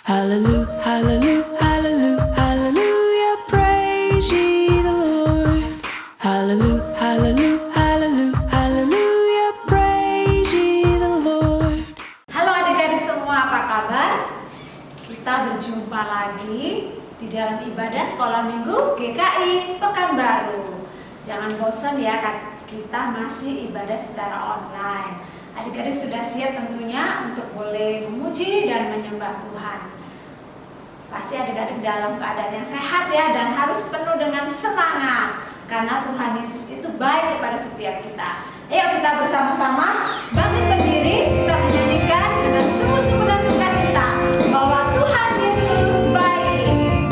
Hallelujah, hallelujah, hallelujah, hallelujah, praise ye the Lord. Hallelujah, hallelujah, hallelujah, hallelujah, praise ye the Lord. Halo adik-adik semua, apa kabar? Kita berjumpa lagi di dalam ibadah sekolah minggu GKI Pekanbaru. Jangan bosan ya, kita masih ibadah secara online. Adik-adik sudah siap tentunya untuk boleh memuji dan menyembah Tuhan. Pasti adik-adik dalam keadaan yang sehat ya, dan harus penuh dengan semangat karena Tuhan Yesus itu baik kepada setiap kita. Ayo kita bersama-sama bangkit berdiri, kita menyanyikan dengan sungguh-sungguh dan sukacita bahwa Tuhan Yesus baik.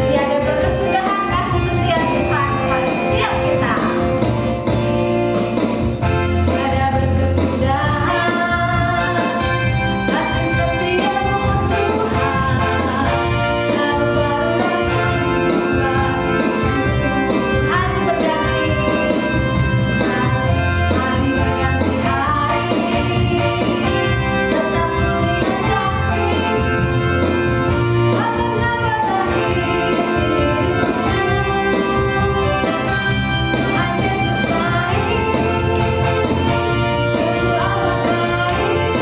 Tiada berkesudahan kasih setia Tuhan kepada setiap kita. Tiada berkesudahan kasih setiamu Tuhan, selalu baru dan hari berganti hari, tetap mulia kasih, tak pernah berakhir. Tuhan Yesus baik, sungguh amat baik,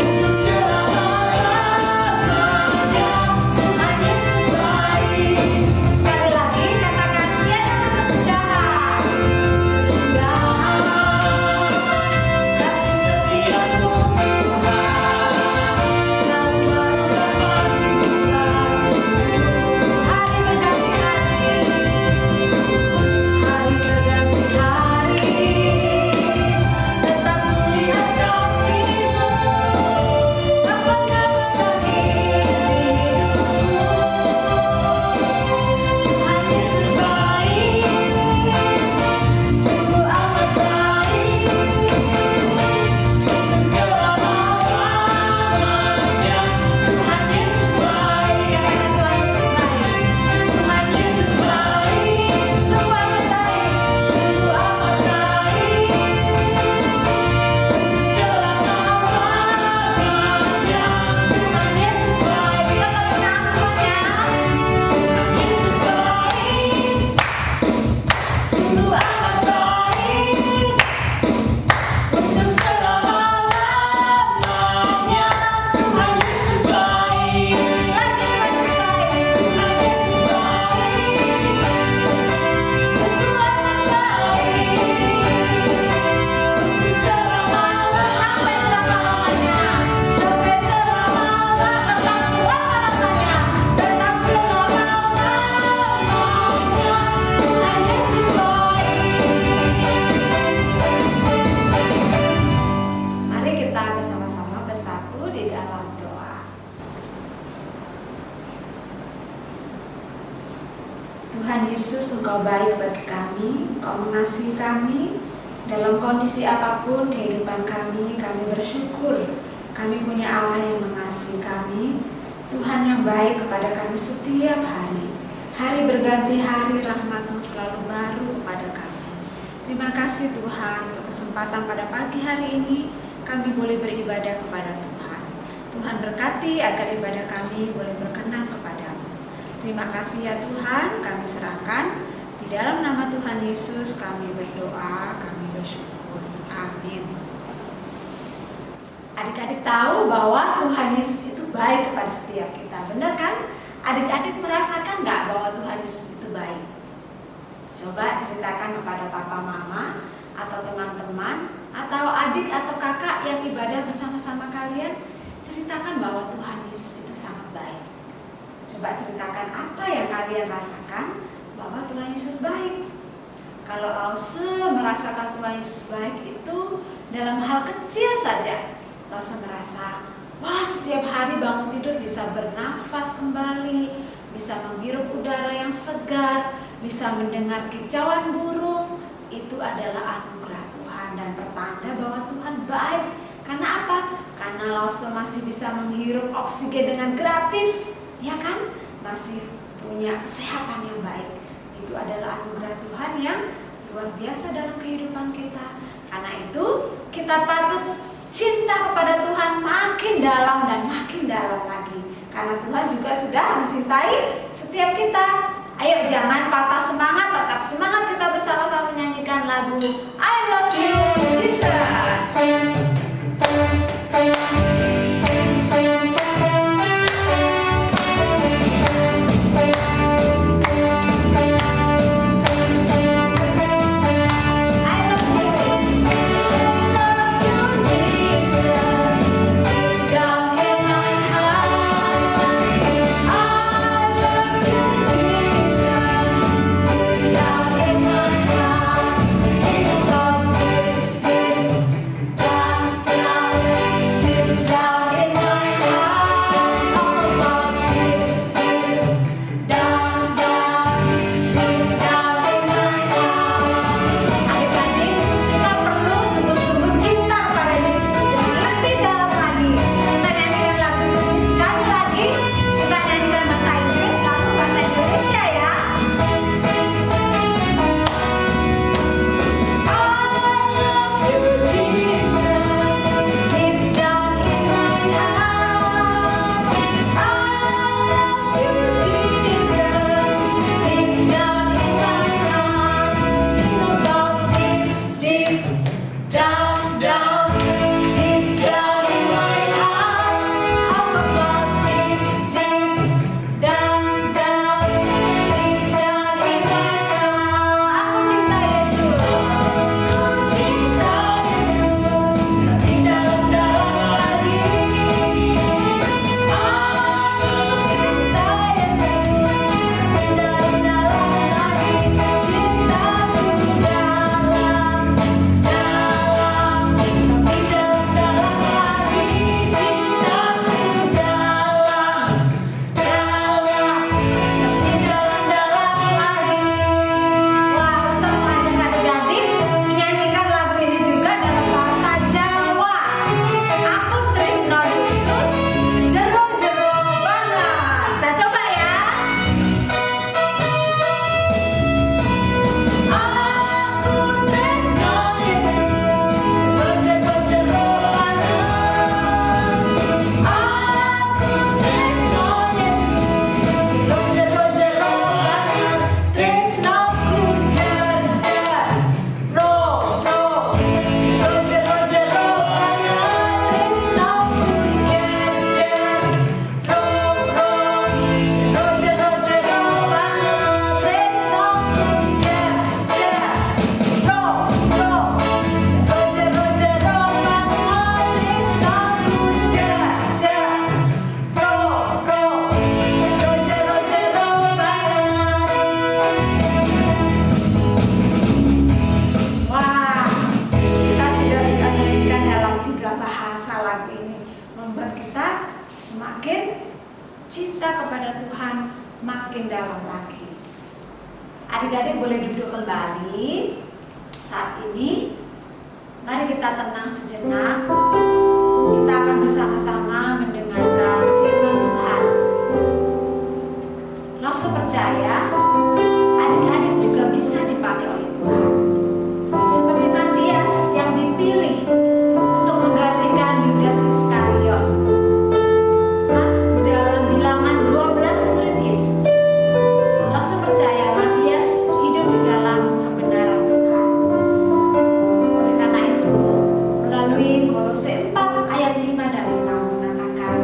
untuk selama-lamanya. Tuhan Yesus baik. Sekali lagi katakan, tiada berkesudahan. Kasih setiamu Tuhan, selalu baru dan baru. Hari berganti hari, tetap mulia kasih-Mu, tak pernah berakhir. Tuhan Yesus baik, sungguh amat baik, untuk selama-lamanya. Tuhan Yesus baik, katakan Tuhan Yesus baik. Tuhan Yesus baik, sungguh amat baik, sungguh amat baik, untuk selama-lamanya. Tuhan Yesus baik. Kita tepuk tangan semuanya. Tuhan Yesus baik, sungguh amat baik, untuk selama-lamanya. Tuhan Yesus baik. Lagi Tuhan Yesus baik. Tuhan Yesus baik, sungguh amat baik, untuk selama-lamanya. Sampai selama-lamanya, tetap selama-lamanya, tetap selama-lamanya. Tuhan Yesus baik. Mari kita bersama-sama bersatu di dalam doa. Tuhan Yesus, Engkau baik bagi kami, Engkau mengasihi kami. Dalam kondisi apapun kehidupan kami bersyukur kami punya Allah yang mengasihi kami, Tuhan yang baik kepada kami setiap hari. Hari berganti hari, rahmat-Mu selalu baru kepada kami. Terima kasih Tuhan untuk kesempatan pada pagi hari ini kami boleh beribadah kepada Tuhan. Tuhan berkati agar ibadah kami boleh berkenan kepadamu. Terima kasih ya Tuhan, kami serahkan. Di dalam nama Tuhan Yesus kami berdoa, kami bersyukur. Amin. Adik-adik tahu bahwa Tuhan Yesus itu baik kepada setiap kita, benar kan? Adik-adik merasakan nggak bahwa Tuhan Yesus itu baik? Coba ceritakan kepada papa mama atau teman-teman atau adik atau kakak yang ibadah bersama-sama kalian. Ceritakan bahwa Tuhan Yesus itu sangat baik. Coba ceritakan apa yang kalian rasakan bahwa Tuhan Yesus baik. Kalau Lause merasakan Tuhan Yesus baik itu dalam hal kecil saja. Lause merasa, wah, setiap hari bangun tidur bisa bernafas kembali, bisa menghirup udara yang segar, bisa mendengar kicauan burung. Itu adalah anugerah Tuhan dan pertanda bahwa Tuhan baik. Karena apa? Karena Lause masih bisa menghirup oksigen dengan gratis, ya kan? Masih punya kesehatan yang baik. Itu adalah anugerah Tuhan yang luar biasa dalam kehidupan kita. Karena itu kita patut cinta kepada Tuhan makin dalam dan makin dalam lagi. Karena Tuhan juga sudah mencintai setiap kita. Ayo jangan patah semangat, tetap semangat, kita bersama-sama menyanyikan lagu I Love You Jesus. cinta kepada Tuhan makin dalam lagi. Adik-adik boleh duduk kembali. Saat ini mari kita tenang sejenak. Kita akan bersama-sama mendengarkan firman Tuhan. Langsung percaya adik-adik juga bisa dipakai oleh Tuhan. Seperti Matias yang dipilih untuk menggantikan Yudas Iskariot, masuk dalam bilangan 12 murid Yesus. Langsung percaya Matias hidup di dalam kebenaran Tuhan. Oleh karena itu, melalui Kolose 4 ayat 5 dan 6 mengatakan,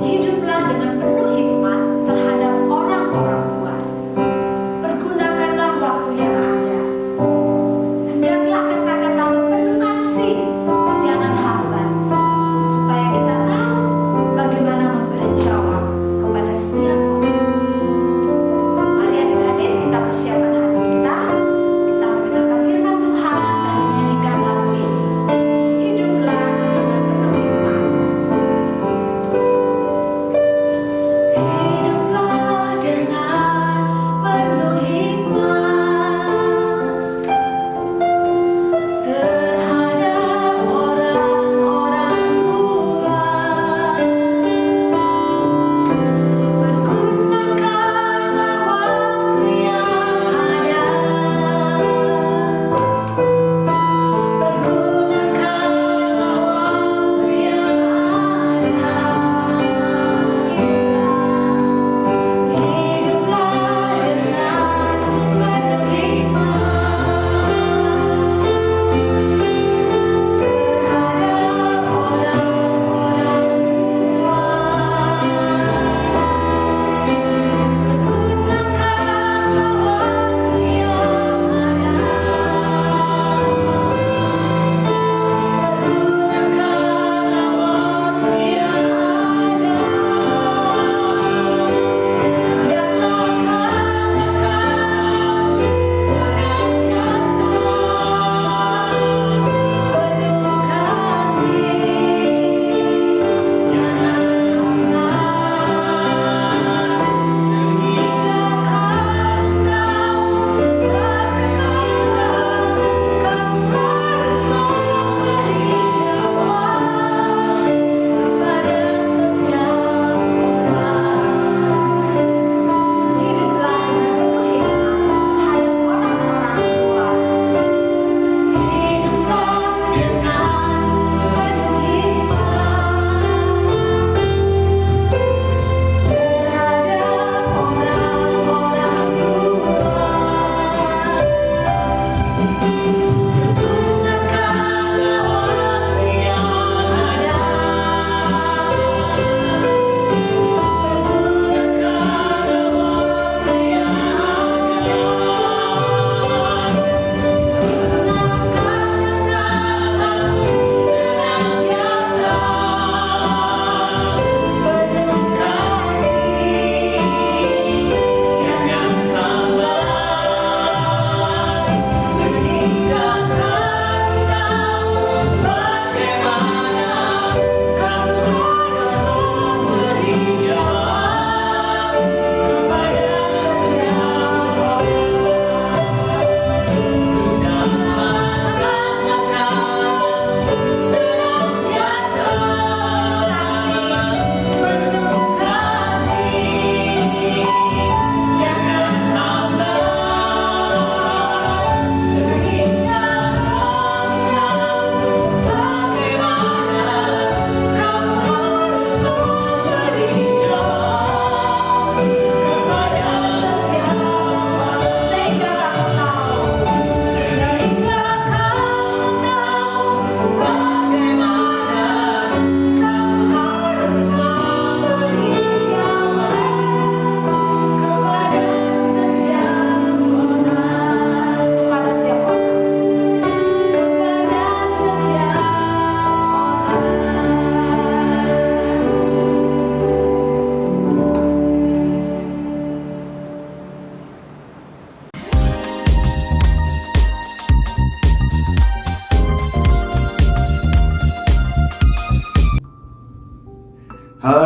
hiduplah dengan penuh hikmat terhadap orang-orang tua,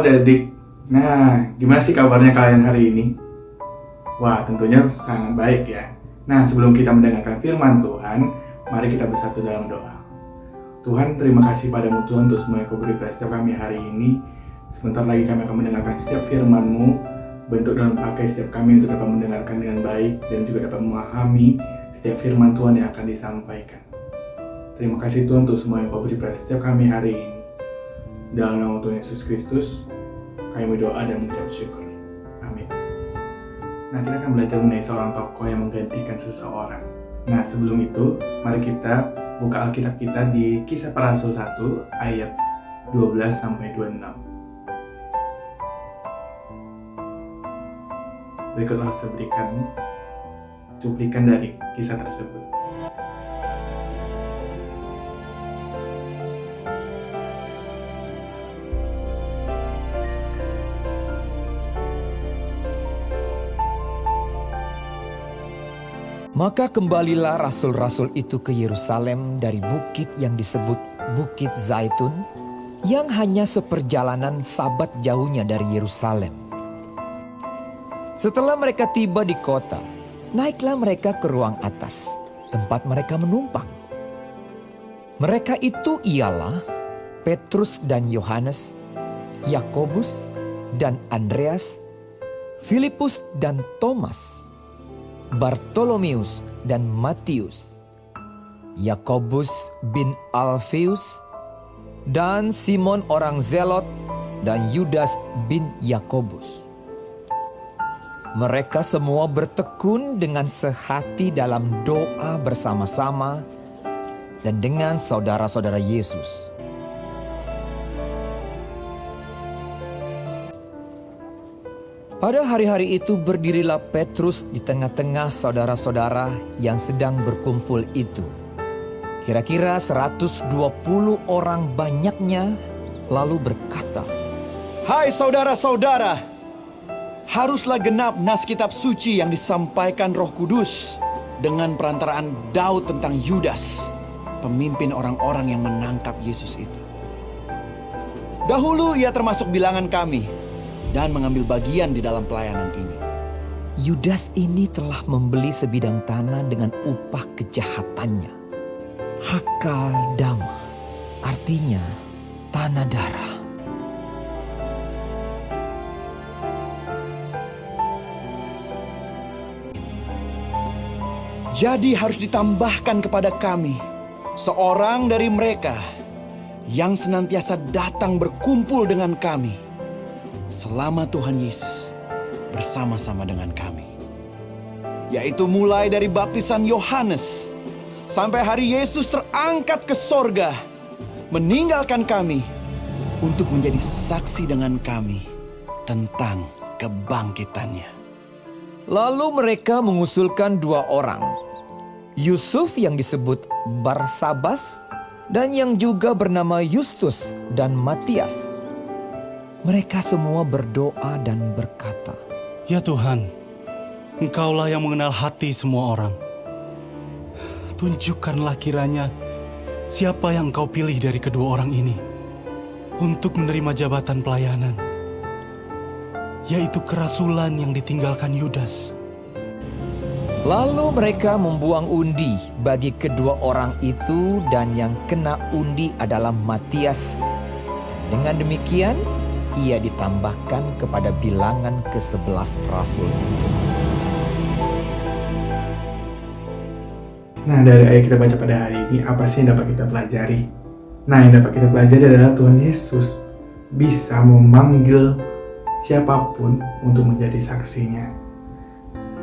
adik-adik. Nah, gimana sih kabarnya kalian hari ini? Wah, tentunya sangat baik ya. Nah, sebelum kita mendengarkan firman Tuhan, mari kita bersatu dalam doa. Tuhan, terima kasih padamu Tuhan untuk semua yang kau beri pada setiap kami hari ini. Sebentar lagi kami akan mendengarkan setiap firman-Mu. Bentuk dan pakai setiap kami untuk dapat mendengarkan dengan baik dan juga dapat memahami setiap firman Tuhan yang akan disampaikan. Terima kasih Tuhan untuk semua yang kau beri pada setiap kami hari ini. Dalam nama Tuhan Yesus Kristus, kami berdoa dan mengucap syukur. Amin. Nah, kita akan belajar mengenai seorang tokoh yang menggantikan seseorang. Nah, sebelum itu, mari kita buka Alkitab kita di Kisah Para Rasul 1 ayat 12-26. Berikutlah saya berikan cuplikan dari kisah tersebut. Maka kembalilah rasul-rasul itu ke Yerusalem dari bukit yang disebut Bukit Zaitun, yang hanya seperjalanan sabat jauhnya dari Yerusalem. Setelah mereka tiba di kota, naiklah mereka ke ruang atas, tempat mereka menumpang. Mereka itu ialah Petrus dan Yohanes, Yakobus dan Andreas, Filipus dan Thomas, Bartolomeus dan Matius, Yakobus bin Alfeus, dan Simon orang Zelot, dan Yudas bin Yakobus. Mereka semua bertekun dengan sehati dalam doa bersama-sama dan dengan saudara-saudara Yesus. Pada hari-hari itu berdirilah Petrus di tengah-tengah saudara-saudara yang sedang berkumpul itu. Kira-kira 120 orang banyaknya, lalu berkata, "Hai saudara-saudara, haruslah genap nas kitab suci yang disampaikan Roh Kudus dengan perantaraan Daud tentang Yudas, pemimpin orang-orang yang menangkap Yesus itu. Dahulu ia termasuk bilangan kami dan mengambil bagian di dalam pelayanan ini. Yudas ini telah membeli sebidang tanah dengan upah kejahatannya. Hakal dama, artinya tanah darah. Jadi harus ditambahkan kepada kami seorang dari mereka yang senantiasa datang berkumpul dengan kami selama Tuhan Yesus bersama-sama dengan kami. Yaitu mulai dari baptisan Yohanes sampai hari Yesus terangkat ke sorga, meninggalkan kami untuk menjadi saksi dengan kami tentang kebangkitannya." Lalu mereka mengusulkan 2 orang, Yusuf yang disebut Barsabas dan yang juga bernama Justus dan Matias. Mereka semua berdoa dan berkata, "Ya Tuhan, Engkaulah yang mengenal hati semua orang. Tunjukkanlah kiranya siapa yang Engkau pilih dari kedua orang ini untuk menerima jabatan pelayanan, yaitu kerasulan yang ditinggalkan Yudas." Lalu mereka membuang undi bagi kedua orang itu, dan yang kena undi adalah Matias. Dengan demikian, ia ditambahkan kepada bilangan ke-11 rasul itu. Nah, dari ayat kita baca pada hari ini, apa sih yang dapat kita pelajari? Nah, yang dapat kita pelajari adalah Tuhan Yesus bisa memanggil siapapun untuk menjadi saksinya.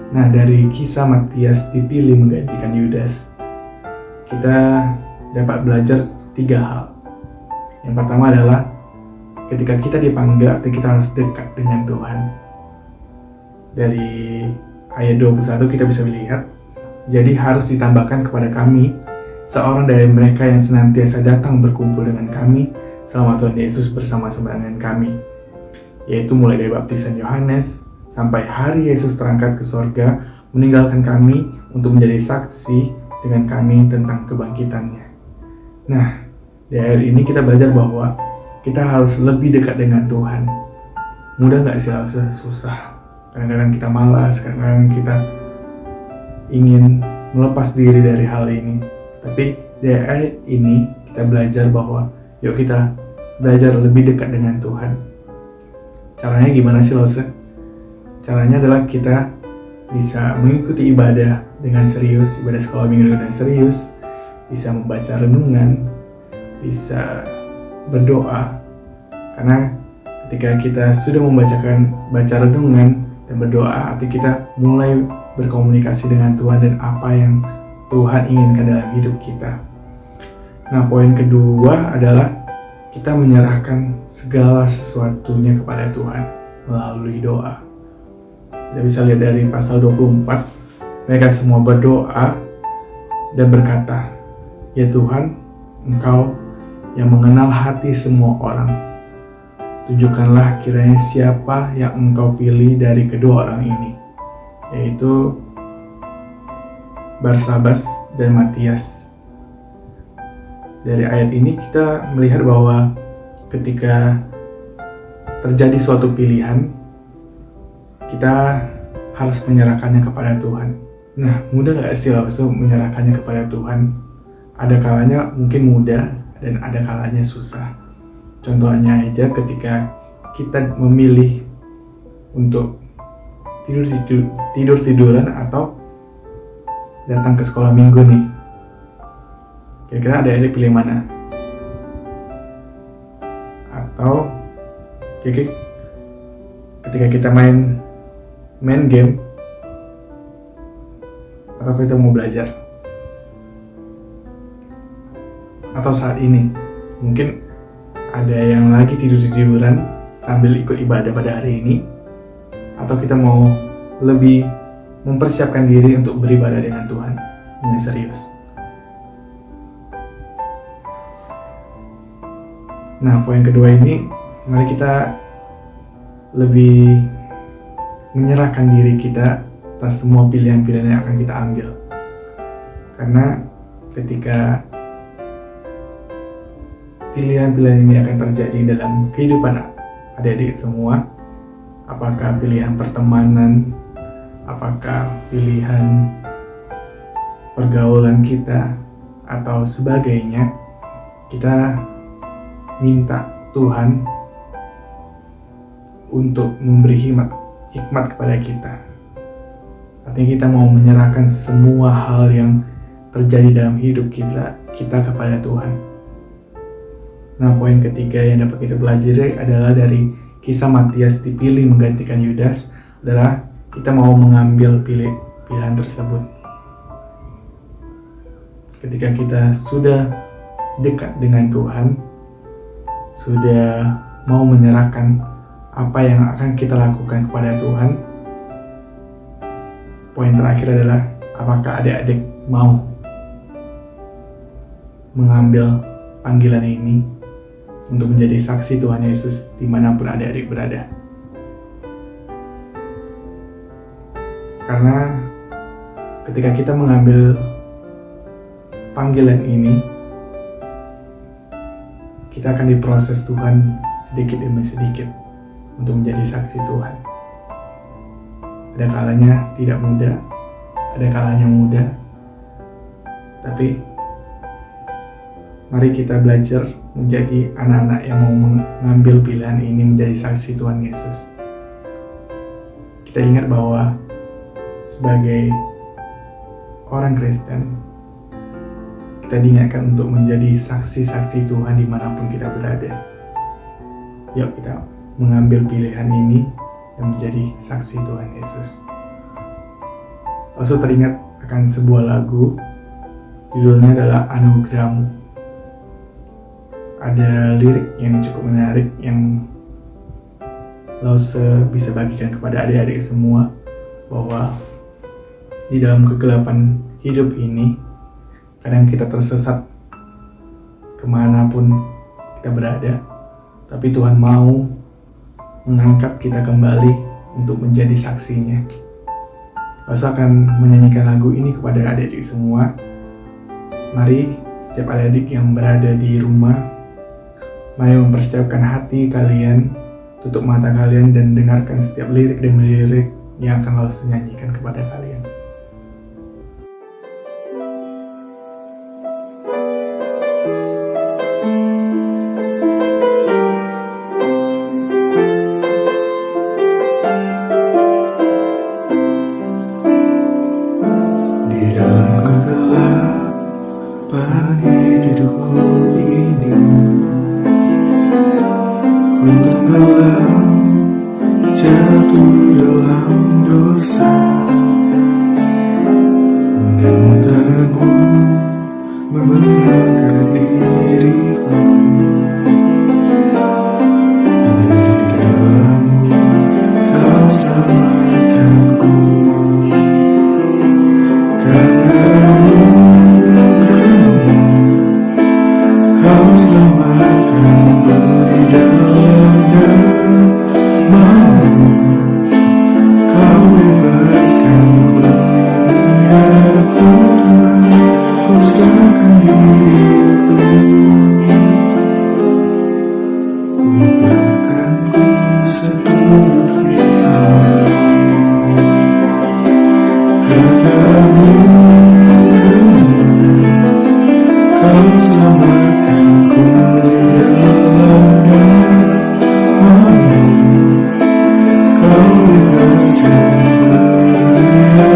Nah, dari kisah Matias dipilih menggantikan Yudas, kita dapat belajar 3 hal. Yang pertama adalah ketika kita dipanggil, artinya kita harus dekat dengan Tuhan. Dari ayat 21 kita bisa melihat, jadi harus ditambahkan kepada kami seorang dari mereka yang senantiasa datang berkumpul dengan kami selama Tuhan Yesus bersama-sama dengan kami. Yaitu mulai dari baptisan Yohanes sampai hari Yesus terangkat ke sorga, meninggalkan kami untuk menjadi saksi dengan kami tentang kebangkitannya. Nah, dari ayat ini kita belajar bahwa kita harus lebih dekat dengan Tuhan. mudah nggak sih Lause? Susah. Kadang-kadang kita malas, kadang-kadang kita ingin melepas diri dari hal ini. Tapi dari ayat ini kita belajar bahwa yuk kita belajar lebih dekat dengan Tuhan. Caranya gimana sih Lause? Caranya adalah kita bisa mengikuti ibadah dengan serius, ibadah sekolah minggu dengan serius, bisa membaca renungan, bisa berdoa. Karena ketika kita sudah baca renungan dan berdoa, arti kita mulai berkomunikasi dengan Tuhan dan apa yang Tuhan inginkan dalam hidup kita. Nah, poin kedua adalah kita menyerahkan segala sesuatunya kepada Tuhan melalui doa. Kita bisa lihat dari pasal 24, mereka semua berdoa dan berkata, "Ya Tuhan, Engkau yang mengenal hati semua orang. Tunjukkanlah kiranya siapa yang Engkau pilih dari kedua orang ini, yaitu Barsabas dan Matias." Dari ayat ini kita melihat bahwa ketika terjadi suatu pilihan, kita harus menyerahkannya kepada Tuhan. Nah, mudah gak sih langsung menyerahkannya kepada Tuhan? Ada kalanya mungkin mudah dan ada kalanya susah. Contohnya aja ketika kita memilih untuk tidur-tiduran atau datang ke sekolah minggu nih. Kira-kira adik-adik pilih mana? Atau ketika kita main game atau kita mau belajar, atau saat ini mungkin ada yang lagi tidur-tiduran sambil ikut ibadah pada hari ini, atau kita mau lebih mempersiapkan diri untuk beribadah dengan Tuhan dengan serius. Nah, poin kedua ini, mari kita lebih menyerahkan diri kita atas semua pilihan-pilihan yang akan kita ambil. Karena ketika pilihan-pilihan ini akan terjadi dalam kehidupan adik-adik semua, apakah pilihan pertemanan, apakah pilihan pergaulan kita, atau sebagainya, kita minta Tuhan untuk memberi hikmat kepada kita. Artinya kita mau menyerahkan semua hal yang terjadi dalam hidup kita kepada Tuhan. Nah, poin ketiga yang dapat kita pelajari adalah dari kisah Matias dipilih menggantikan Yudas, adalah kita mau mengambil pilihan tersebut. Ketika kita sudah dekat dengan Tuhan, sudah mau menyerahkan apa yang akan kita lakukan kepada Tuhan, poin terakhir adalah apakah adik-adik mau mengambil panggilan ini untuk menjadi saksi Tuhan Yesus dimanapun adik-adik berada. Karena ketika kita mengambil panggilan ini, kita akan diproses Tuhan sedikit demi sedikit untuk menjadi saksi Tuhan. Ada kalanya tidak mudah, ada kalanya mudah, tapi mari kita belajar menjadi anak-anak yang mau mengambil pilihan ini menjadi saksi Tuhan Yesus. Kita ingat bahwa sebagai orang Kristen, kita diingatkan untuk menjadi saksi-saksi Tuhan dimanapun kita berada. Yuk kita mengambil pilihan ini dan menjadi saksi Tuhan Yesus. Lalu teringat akan sebuah lagu, judulnya adalah Anugerahmu. Ada lirik yang cukup menarik yang Lause bisa bagikan kepada adik-adik semua, bahwa di dalam kegelapan hidup ini kadang kita tersesat kemanapun kita berada, tapi Tuhan mau mengangkat kita kembali untuk menjadi saksinya. Lause akan menyanyikan lagu ini kepada adik-adik semua. Mari setiap adik-adik yang berada di rumah, mari mempersiapkan hati kalian tutup mata kalian dan dengarkan setiap lirik demi lirik yang akan Allah nyanyikan kepada kalian. Di dalam kegelapan hidupku ini, ku tenggelam jatuh dalam dosa, namun tanganmu mengangkat diriku. Dari dalammu kau selamatkanku. Kau selamatkanku di dalam namamu. Kau bebaskanku, ya ku Tuhan, kau serahkan diriku. Ubahkanku seturut firman-Mu. Kepadamu kau selamatkanku di dalam namamu. Kau bebaskanku, ya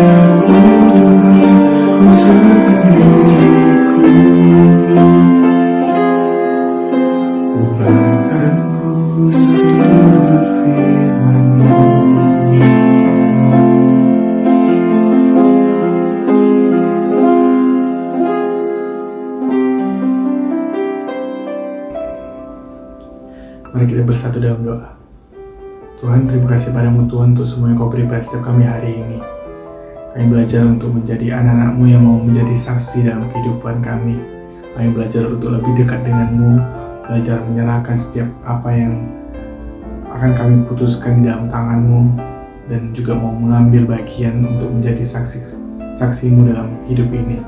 ku Tuhan, kau serahkan diriku. Ubahkanku seturut firman-Mu. Mari kita bersatu dalam doa. Tuhan, terima kasih padamu Tuhan untuk semua yang kau beri pada setiap kami hari ini. Kami belajar untuk menjadi anak-anak-Mu yang mau menjadi saksi dalam kehidupan kami. Kami belajar untuk lebih dekat dengan-Mu, belajar menyerahkan setiap apa yang akan kami putuskan di dalam tangan-Mu, dan juga mau mengambil bagian untuk menjadi saksi-Mu dalam hidup ini.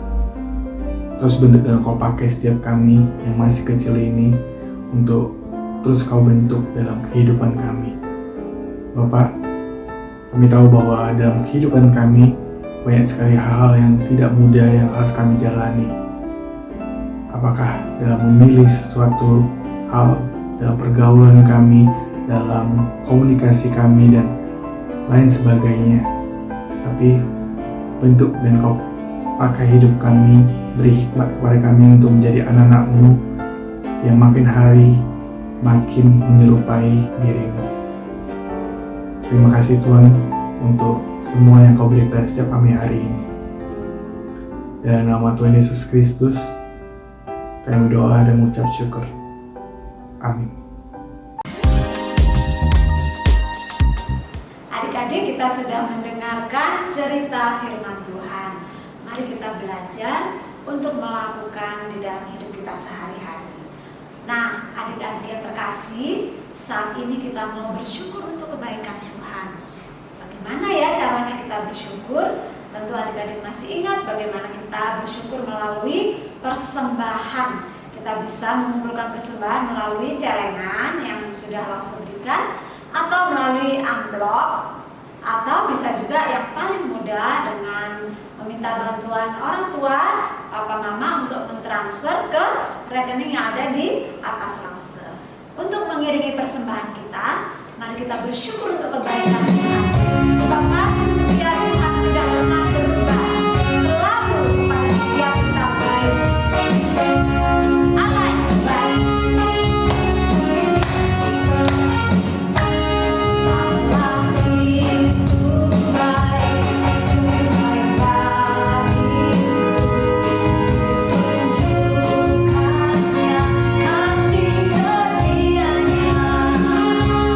Terus bentuk dan kau pakai setiap kami yang masih kecil ini untuk terus kau bentuk dalam kehidupan kami. Bapak, kami tahu bahwa dalam kehidupan kami banyak sekali hal-hal yang tidak mudah yang harus kami jalani. Apakah dalam memilih sesuatu hal, dalam pergaulan kami, dalam komunikasi kami, dan lain sebagainya. Tapi bentuk dan kau pakai hidup kami, beri hikmat kepada kami untuk menjadi anak-anak-Mu yang makin hari makin menyerupai dirimu. Terima kasih Tuhan untuk semua yang kau beri pada setiap kami hari ini. Dalam nama Tuhan Yesus Kristus, kami berdoa dan mengucap syukur. Amin. Adik-adik, kita sudah mendengarkan cerita firman Tuhan. Mari kita belajar untuk melakukan di dalam hidup kita sehari-hari. Nah, adik-adik yang terkasih, saat ini kita mau bersyukur untuk kebaikan Tuhan. Bagaimana ya caranya kita bersyukur? Tentu adik-adik masih ingat bagaimana kita bersyukur melalui persembahan. Kita bisa mengumpulkan persembahan melalui celengan yang sudah langsung berikan, atau melalui amplop, atau bisa juga yang paling mudah dengan meminta bantuan orang tua, papa mama untuk mentransfer ke rekening yang ada di atas rause. Untuk mengiringi persembahan kita, mari kita bersyukur untuk kebaikan Tuhan. Sebab kasih setia Tuhan tidak pernah berubah, selalu kepada setiap kita baik. Allah yang baik. Allah itu baik, sungguh bagiku. Tunjukkannya kasih setianya yang menyayangkan.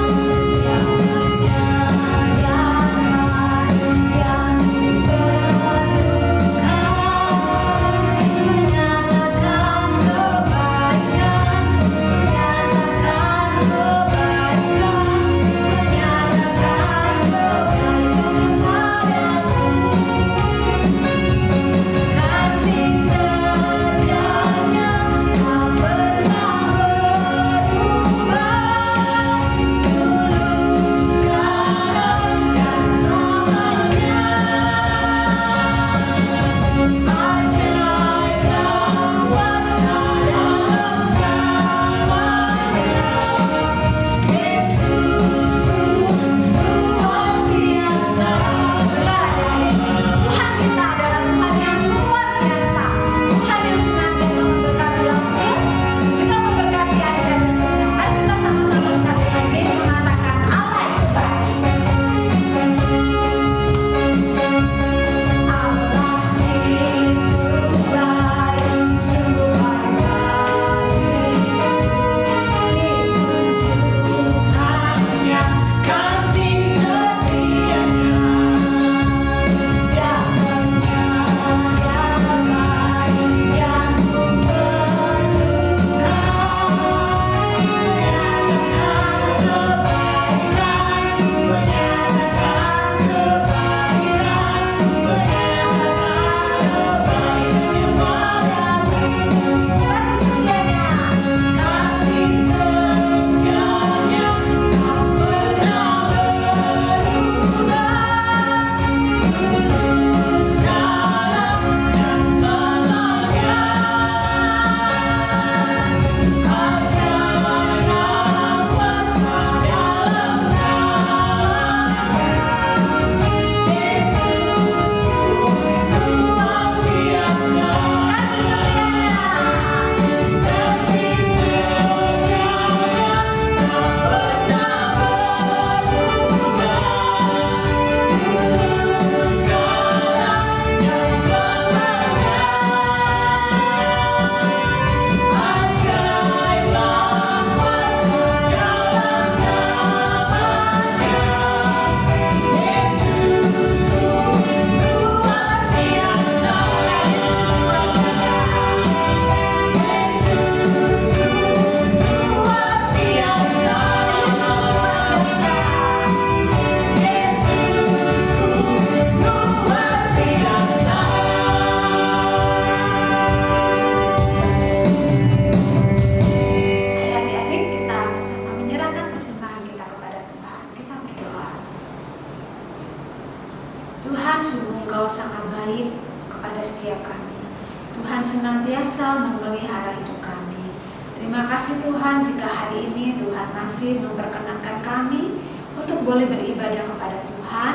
senantiasa memelihara hidup kami. Terima kasih Tuhan jika hari ini Tuhan masih memperkenankan kami untuk boleh beribadah kepada Tuhan.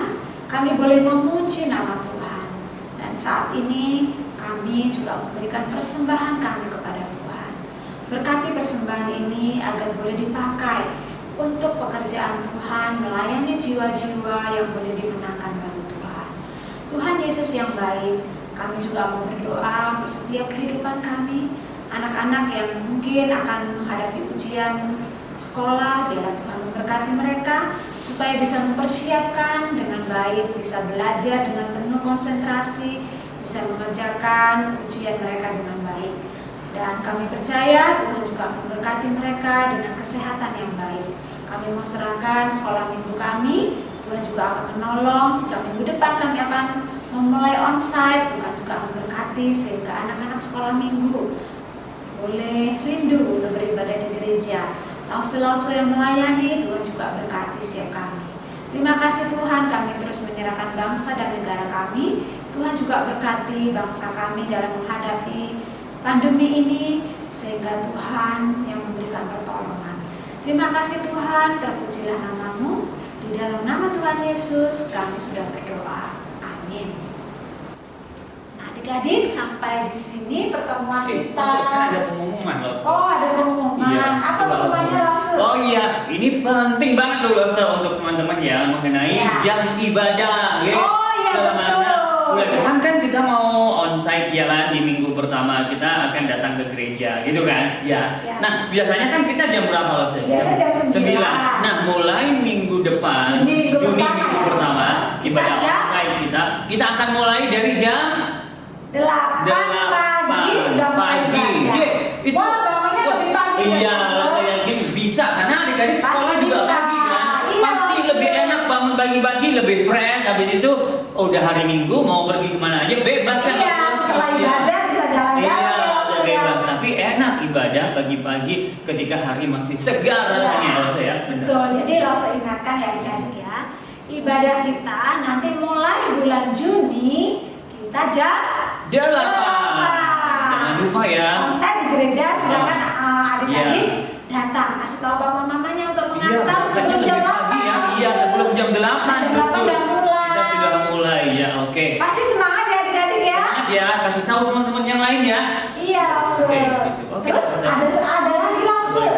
Kami boleh memuji nama Tuhan. Dan saat ini kami juga memberikan persembahan kami kepada Tuhan. Berkati persembahan ini agar boleh dipakai untuk pekerjaan Tuhan, melayani jiwa-jiwa yang boleh dimenangkan bagi Tuhan. Tuhan Yesus yang baik, kami juga mau berdoa untuk setiap kehidupan kami, anak-anak yang mungkin akan menghadapi ujian sekolah, biarlah Tuhan memberkati mereka supaya bisa mempersiapkan dengan baik, bisa belajar dengan penuh konsentrasi, bisa mengerjakan ujian mereka dengan baik. Dan kami percaya Tuhan juga memberkati mereka dengan kesehatan yang baik. Kami mau serahkan sekolah minggu kami, Tuhan juga akan menolong jika minggu depan kami akan memulai onsite. Tuhan juga memberkati sehingga anak-anak sekolah minggu boleh rindu untuk beribadah di gereja. Lause-lause yang melayani, Tuhan juga berkati setiap kami. Terima kasih Tuhan, kami terus menyerahkan bangsa dan negara kami. Tuhan juga berkati bangsa kami dalam menghadapi pandemi ini, sehingga Tuhan yang memberikan pertolongan. Terima kasih Tuhan, terpujilah nama-Mu. Di dalam nama Tuhan Yesus kami sudah berdoa. Amin. Nah, adik-adik, sampai di sini pertemuan kita. Ada pengumuman loh. Oh, ada pengumuman. Iya, Apa coba pengumumannya, langsung. Rasul? Oh iya, ini penting banget loh untuk teman-teman ya mengenai Iya. jam ibadah. Ya. Oh iya, Selama betul. bulan depan kan kita mau onsite jalan di minggu pertama, kita akan datang ke gereja gitu kan? Ya. Ya. Nah, biasanya kan kita jam berapa loh? Biasa jam 9. Nah, mulai minggu depan, Juni minggu pertama, ya, ibadah kita onsite kita akan mulai dari jam 8 pagi sudah mulai belajar. Itu, Wah, bangunnya lebih pagi. Iya, ya, saya yakin bisa karena adik-adik Pasti sekolah juga bisa. pagi kan. Iya, Pasti pasti. lebih enak bangun pagi-pagi, lebih fresh. Habis itu udah hari Minggu mau pergi kemana aja bebas kan. Iya, setelah ibadah bisa jalan-jalan. Iya, ya, udah Rasul, ya. bebas. Tapi enak ibadah pagi-pagi ketika hari masih segar rasanya ya. Benar. Betul, jadi Rasul ingatkan ya adik-adik ya, ibadah kita nanti mulai bulan Juni kita jam 8. Jangan lupa ya. Onsite di gereja, silakan adik-adik Iya. datang, kasih tahu papa mamanya untuk Iya, mengantar sebelum lebih jam 8. pagi ya. Iya, sebelum jam 8. Jam 8 betul. udah mulai. Kita sudah mulai ya, oke. Pasti semangat ya adik-adik ya. Semangat ya, kasih tahu teman-teman yang lain ya. Iya, Rasul. Oke, gitu. Oke, Terus ada lagi Rasul.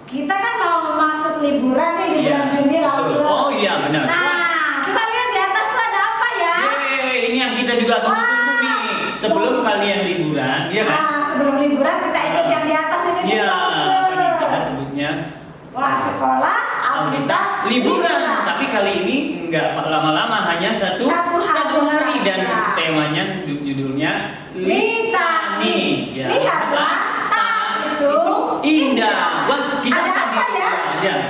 Kita kan mau masuk liburan nih di bulan Juni, Rasul. Betul. Oh iya, benar. Nah, coba lihat di atas tuh ada apa ya? Yeay, ini yang kita juga tunggu-tunggu nih. Sebelum kalian liburan, ya kan? Nah, sebelum liburan kita ikut yang di atas ini Iya, Rasul. ini kita sebutnya Wah, sekolah Alkitab liburan. Tapi kali ini nggak lama-lama, hanya satu hari dan saja. temanya judulnya Litani. Ya. Lihatlah, tak itu indah. Wah, kita ada akan apa ya?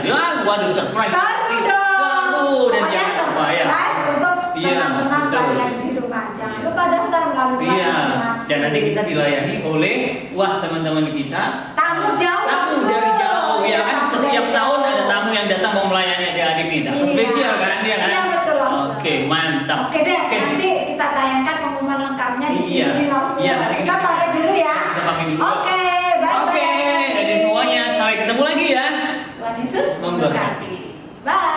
Ya, waduh surprise. Seru dong. Seru dan Pokoknya jangan lupa ya. surprise untuk Iya, teman-teman betul. kalian di rumah. Jangan lupa daftar melalui kelas Iya, masing-masing. dan nanti kita dilayani oleh teman-teman kita Tamu jauh, tamu Rasul. dari jauh ya kan, Tamu setiap dari tahun jauh. ada tamu yang datang mau melayani adik-adik kita. Iya. Spesial kan dia kan? Iya, betul, Rasul. Oke, mantap. Oke deh, nanti kita tayangkan pengumuman lengkapnya di Iya. sini Rasul. Iya, nanti Kita di sini. pamit dulu ya. Kita pamit dulu. Oke, bye-bye. Oke, dari semuanya sampai ketemu lagi ya. Tuhan Yesus Memberkati. memberkati. Bye.